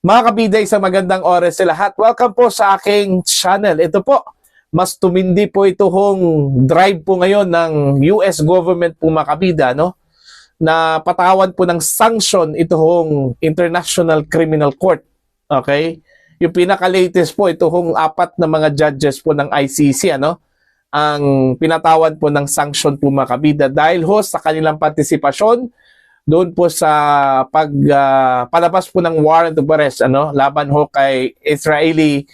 Mga kabida, isang magandang oras sa lahat. Welcome po sa aking channel. Ito po, mas tumindi po itong drive po ngayon ng US government po mga kabida, no? Na patawan po ng sanction itong International Criminal Court. Okay? Yung pinaka-latest po, itong 4 na mga judges po ng ICC, ano? Ang pinatawan po ng sanction po mga kabida dahil ho sa kanilang partisipasyon doon po sa palabas po ng warrant of arrest laban ho kay Israeli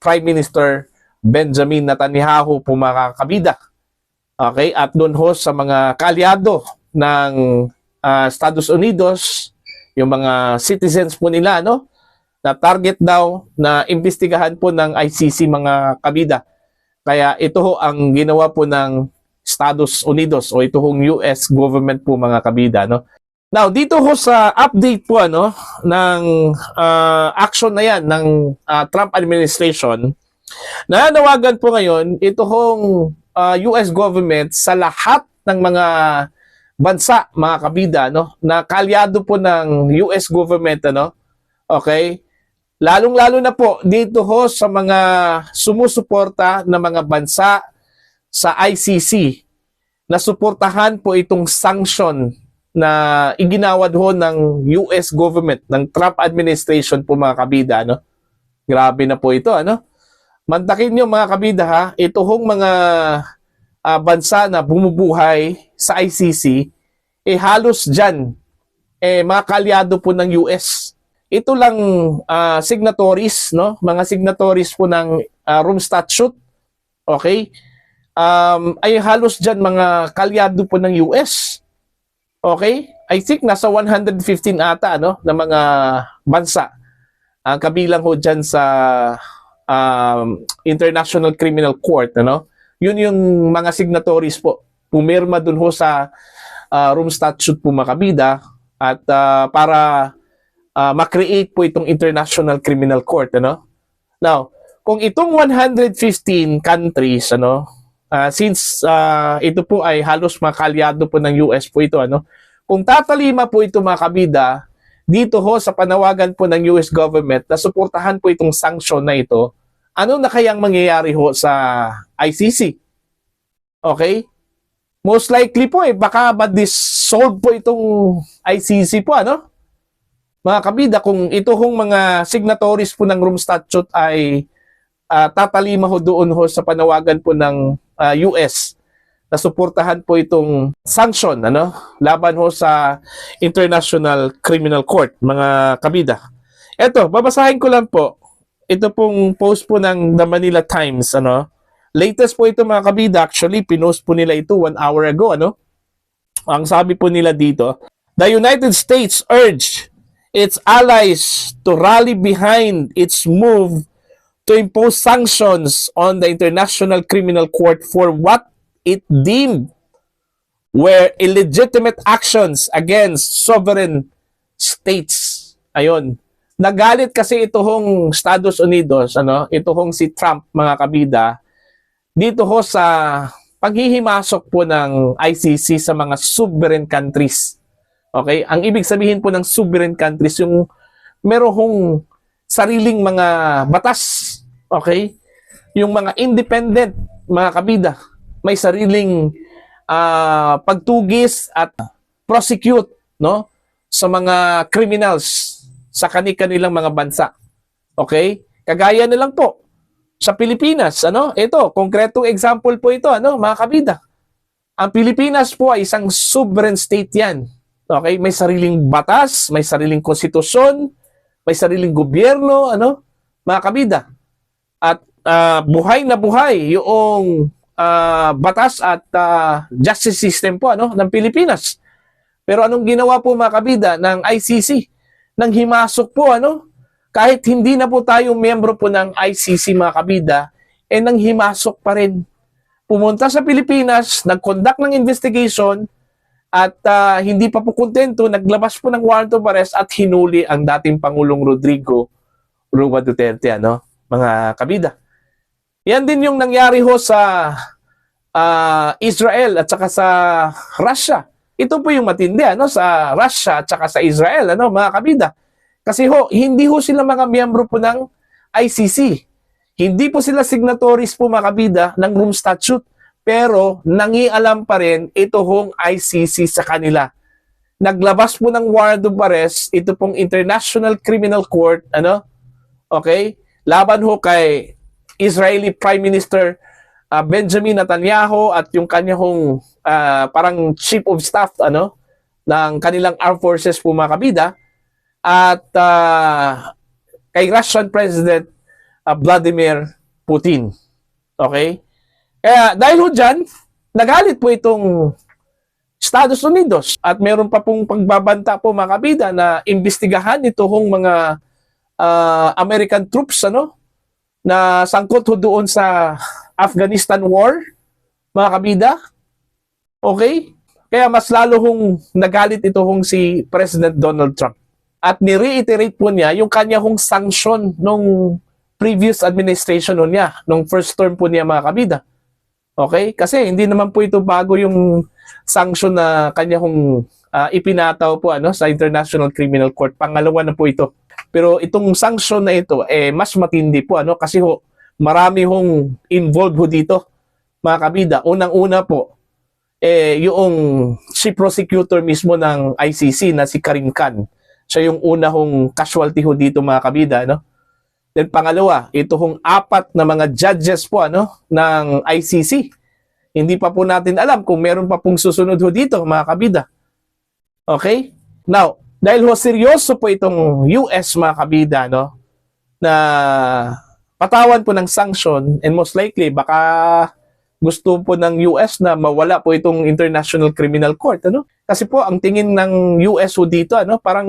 Prime Minister Benjamin Netanyahu po mga kabida. Okay, at doon ho sa mga kaalyado ng Estados Unidos, yung mga citizens po nila na target daw na imbestigahan po ng ICC mga kabida. Kaya ito ho ang ginawa po ng Estados Unidos o ito hong US government po mga kabida, Now, dito ho sa update po ng action na yan ng Trump administration, nananawagan po ngayon ito hong US government sa lahat ng mga bansa, mga kabida, na kaalyado po ng US government, okay? Lalong-lalo na po dito ho sa mga sumusuporta na mga bansa sa ICC na suportahan po itong sanction na iginawad ho ng US government, ng Trump administration po mga kabida, Grabe na po ito, Mantakin nyo mga kabida ha, ito hong mga bansa na bumubuhay sa ICC, halos dyan, mga kaalyado po ng US. Ito lang signatories, mga signatories po ng Rome Statute, okay? Ay halos dyan mga kaalyado po ng US. Okay? I think nasa 115 ata na mga bansa ang kabilang ho dyan sa International Criminal Court, Yun yung mga signatories po. Pumirma dun ho sa Rome Statute po mga kabida at para ma-create po itong International Criminal Court, Now, kung itong 115 countries, since ito po ay halos mga kaalyado po ng US po ito, kung tatalima po ito mga kabida, dito ho sa panawagan po ng US government na suportahan po itong sanction na ito, ano na kayang mangyayari ho sa ICC? Okay? Most likely po baka ma-dissolve po itong ICC po, Mga kabida, kung ito hong mga signatories po ng Rome Statute ay tatalima ho doon ho sa panawagan po ng US na suportahan po itong sanction laban ho sa International Criminal Court mga kabida. Eto, babasahin ko lang po. Ito pong post po ng The Manila Times, Latest po ito mga kabida, actually pinost po nila ito 1 hour ago, Ang sabi po nila dito, the United States urge its allies to rally behind its move to impose sanctions on the International Criminal Court for what it deemed were illegitimate actions against sovereign states. Ayun. Nagalit kasi ito hong Estados Unidos, ito hong si Trump, mga kabida, dito ho sa paghihimasok po ng ICC sa mga sovereign countries. Okay? Ang ibig sabihin po ng sovereign countries, yung merong sariling mga batas, okay? Yung mga independent, mga kabida, may sariling pagtugis at prosecute, sa mga criminals sa kanilang mga bansa. Okay? Kagaya na lang po sa Pilipinas, Ito, konkretong example po ito, mga kabida. Ang Pilipinas po ay isang sovereign state 'yan. Okay? May sariling batas, may sariling konstitusyon, may sariling gobyerno, mga kabida. At buhay na buhay yung batas at justice system po ng Pilipinas. Pero anong ginawa po mga kabida ng ICC? Nang himasok po, kahit hindi na po tayo miyembro po ng ICC mga kabida, nang himasok pa rin. Pumunta sa Pilipinas, nag-conduct ng investigation, at hindi pa po kontento, naglabas po ng warrant of arrest at hinuli ang dating Pangulong Rodrigo Roa Duterte, mga kabida. Yan din yung nangyari ho sa Israel at saka sa Russia. Ito po yung matindi sa Russia at saka sa Israel, mga kabida. Kasi hindi sila mga miyembro po ng ICC. Hindi po sila signatories po mga kabida ng Rome Statute. Pero nangialam pa rin ito ICC sa kanila. Naglabas po ng warrant of arrest ito pong International Criminal Court, okay? Laban kay Israeli Prime Minister Benjamin Netanyahu at yung kanyang parang chief of staff ng kanilang armed forces po mga kabida at kay Russian President Vladimir Putin. Okay? Kaya dahil dyan, nagalit po itong Estados Unidos at meron pa pong pagbabanta po mga kabida na imbestigahan itong mga American troops na sangkot doon sa Afghanistan War, mga kabida. Okay? Kaya mas lalo nagalit si President Donald Trump. At ni-reiterate po niya yung kanya sanction nung previous administration niya, nung first term po niya mga kabida. Okay? Kasi hindi naman po ito bago yung sanction na kanya ipinataw po sa International Criminal Court. Pangalawa na po ito. Pero itong sanction na ito mas matindi po kasi marami involved dito mga kabida. Unang-una po yung chief prosecutor mismo ng ICC na si Karim Khan. Siya yung una casualty dito mga kabida Then pangalawa, ito 4 na mga judges po ng ICC. Hindi pa po natin alam kung meron pa pong susunod dito mga kabida. Okay? Now, dahil seryoso po itong US mga kabida na patawan po ng sanction and most likely baka gusto po ng US na mawala po itong International Criminal Court Kasi po ang tingin ng US dito parang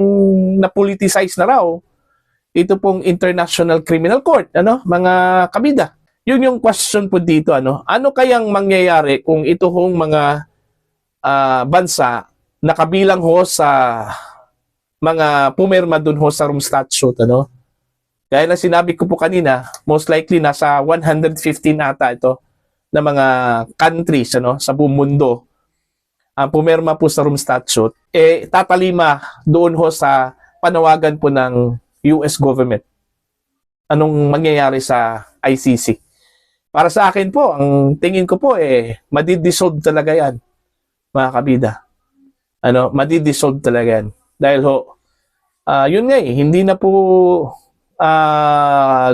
na-politicize na raw ito pong International Criminal Court, mga kabida. Yun yung question po dito, ano kayang mangyayari kung ito mga bansa na kabilang sa mga pumirma dun sa Rome Statute, Gaya na sinabi ko po kanina, most likely nasa 115 ata ito na mga countries, sa buong mundo ang pumirma po sa Rome Statute, tatalima doon sa panawagan po ng US government. Anong mangyayari sa ICC? Para sa akin po, ang tingin ko po madidissolve talaga yan, mga kabida. Madidissolve talaga yan. Dahil yun nga hindi na po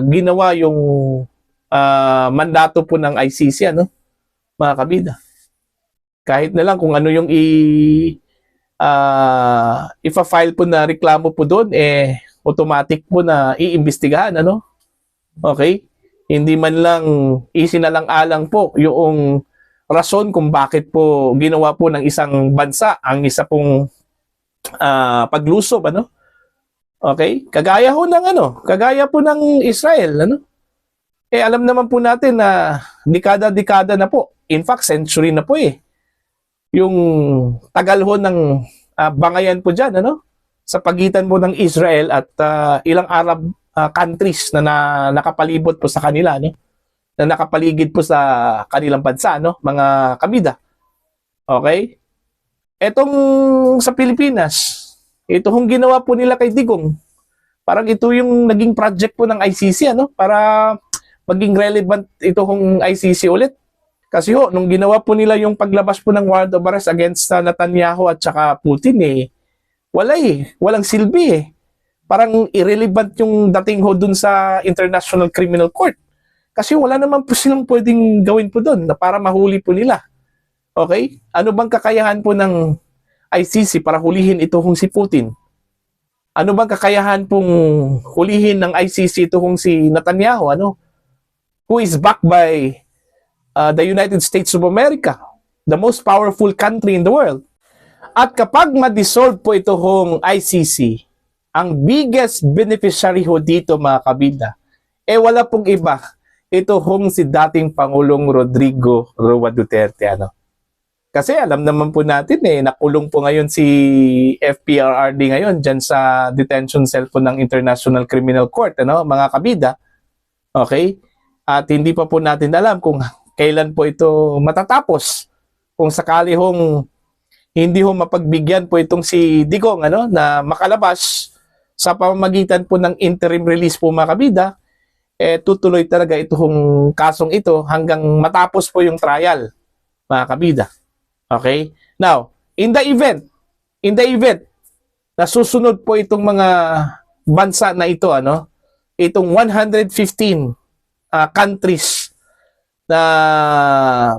ginawa yung mandato po ng ICC, mga kabida. Kahit na lang kung ano yung ipa-file po na reklamo po doon, automatic po na iimbestigahan, Okay? Hindi man lang isinalang-alang po yung rason kung bakit po ginawa po ng isang bansa ang isa pong paglusob, Okay? Kagaya po ng Israel, alam naman po natin na dekada-dekada na po. In fact, century na po yung tagal ng bangayan po dyan, sa pagitan po ng Israel at ilang Arab countries na nakapalibot po sa kanila, na nakapaligid po sa kanilang bansa, mga kabida. Okay? Etong sa Pilipinas, ito ginawa po nila kay Digong. Parang ito yung naging project po ng ICC, para maging relevant ito ICC ulit. Kasi nung ginawa po nila yung paglabas po ng warrant of arrest against Netanyahu at saka Putin, walang silbi Parang irrelevant yung dating dun sa International Criminal Court. Kasi wala naman po silang pwedeng gawin po dun na para mahuli po nila. Okay? Ano bang kakayahan po ng ICC para hulihin ito si Putin? Ano bang kakayahan pong hulihin ng ICC ito si Netanyahu? Who is backed by the United States of America, the most powerful country in the world. At kapag ma-dissolve po ito ICC, ang biggest beneficiary dito mga kabida, wala pong iba. Ito si dating Pangulong Rodrigo Roa Duterte. Kasi alam naman po natin nakulong po ngayon si FPRRD ngayon dyan sa detention cell po ng International Criminal Court, mga kabida. Okay? At hindi pa po natin alam kung kailan po ito matatapos. Kung sakali hindi mapagbigyan po itong si Digong na makalabas sa pamamagitan po ng interim release po mga kabida, tutuloy talaga itong kasong ito hanggang matapos po yung trial, mga kabida. Okay? Now, in the event na susunod po itong mga bansa na ito, itong 115 countries na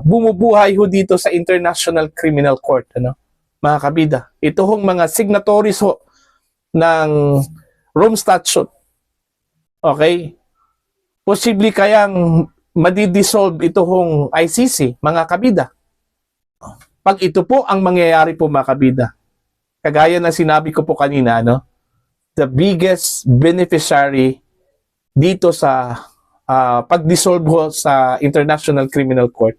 bumubuhay ho dito sa International Criminal Court, mga kabida. Ito hong mga signatories ho ng Rome Statute. Okay? Posible kayang madidissolve ito hong ICC, mga kabida. Pag ito po ang mangyayari po, mga kabida, kagaya na sinabi ko po kanina, the biggest beneficiary dito sa pag-dissolve sa International Criminal Court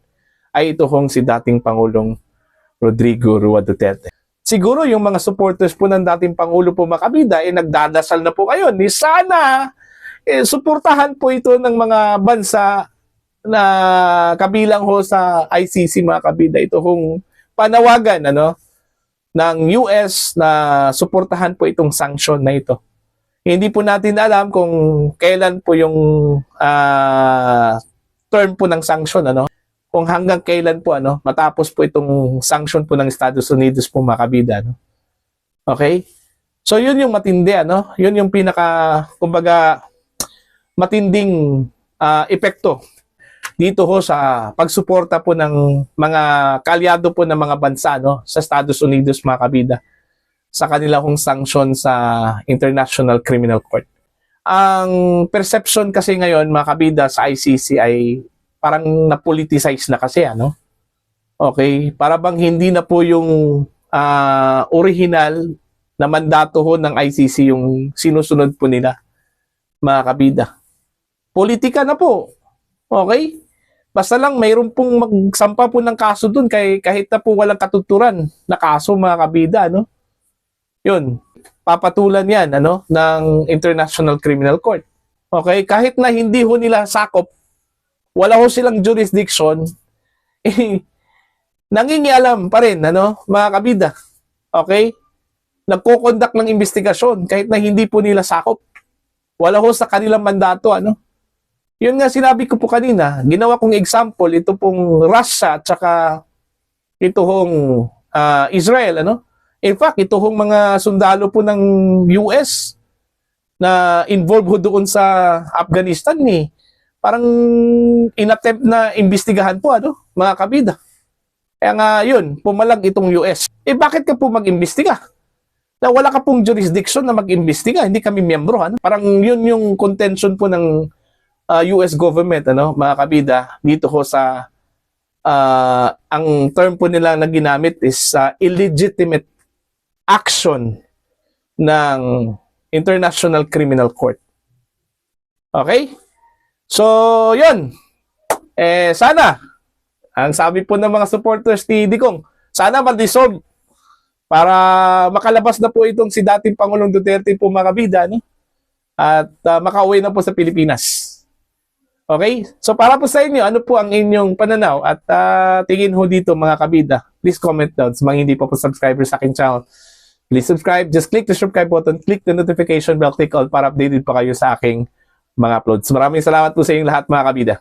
ay ito hong si dating Pangulong Rodrigo Roa Duterte. Siguro yung mga supporters po ng dating Pangulo po, mga kabida, nagdadasal na po ngayon. Sana suportahan po ito ng mga bansa na kabilang ho sa ICC, mga kabida. Ito hong panawagan ng US na suportahan po itong sanction na ito. Hindi po natin alam kung kailan po yung term po ng sanction, kung hanggang kailan po matapos po itong sanction po ng Estados Unidos po, mga kabida, Okay? So yun yung matindi, Yun yung kumbaga matinding epekto dito ho sa pagsuporta po ng mga kalyado po ng mga bansa sa Estados Unidos, mga kabida, sa kanila hong sanction sa International Criminal Court. Ang perception kasi ngayon, mga kabida, sa ICC ay parang na-politicize na kasi, Okay? Para bang hindi na po yung original na mandato ho ng ICC yung sinusunod po nila, mga kabida. Politika na po. Okay? Basta lang mayroon pong magsampa po ng kaso dun kahit na po walang katuturan na kaso, mga kabida, Yun. Papatulan yan, ng International Criminal Court. Okay? Kahit na hindi ho nila sakop, wala ho silang jurisdiction, nangingialam pa rin, mga kabida. Okay? Nagko-conduct ng investigasyon kahit na hindi po nila sakop. Wala ho sa kanilang mandato, Yun nga sinabi ko po kanina, ginawa kong example, ito pong Russia at saka ito hong Israel, In fact, ito hong mga sundalo po ng US na involved ho doon sa Afghanistan, parang inattempt na imbestigahan po, mga kabida. Kaya nga yun, pumalag itong US. Bakit ka po mag-imbestiga? Na wala ka pong jurisdiction na mag-imbestiga, hindi kami miyembro, Parang yun yung contention po ng US government, mga kabida, dito ho sa ang term po nila na ginamit is illegitimate action ng International Criminal Court. Okay? So, yun. Sana, ang sabi po ng mga supporters ni Digong, sana ma-dissolve para makalabas na po itong si dating Pangulong Duterte po, mga kabida, at makauwi na po sa Pilipinas. Okay? So para po sa inyo, ano po ang inyong pananaw at tingin ho dito, mga kabida? Please comment down. Sa mga hindi pa po subscribers sa aking channel, please subscribe. Just click the subscribe button, click the notification bell, click all para updated pa kayo sa aking mga uploads. Maraming salamat po sa inyong lahat, mga kabida.